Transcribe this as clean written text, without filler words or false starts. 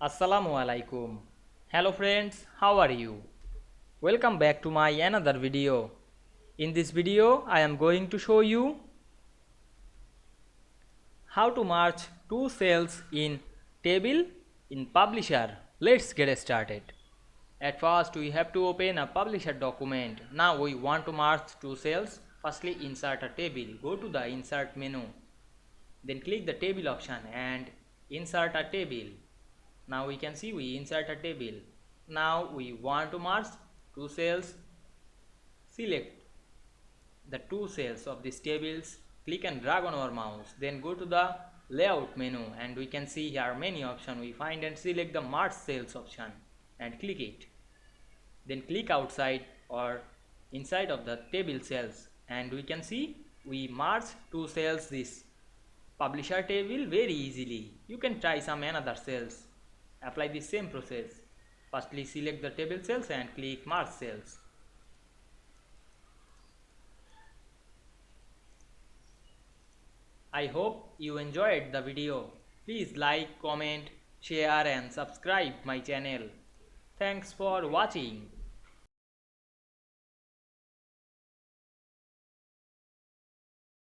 Assalamu Walaikum. Hello friends, how are you? Welcome back to my another video. In this video, I am going to show you how to merge two cells in table in publisher. Let's get started. At first, we have to open a publisher document. Now we want to merge two cells. Firstly, insert a table. Go to the insert menu. Then click the table option and insert a table. Now we can see we insert a table. Now we want to merge two cells. Select the two cells of these tables. Click and drag on our mouse. Then go to the layout menu and we can see here many options. We find and select the merge cells option and click it. Then click outside or inside of the table cells and we can see we merge two cells this publisher table very easily. You can try some another cells. Apply the same process. Firstly select the table cells and click merge cells. I hope you enjoyed the video. Please like, comment, share and subscribe my channel. Thanks for watching.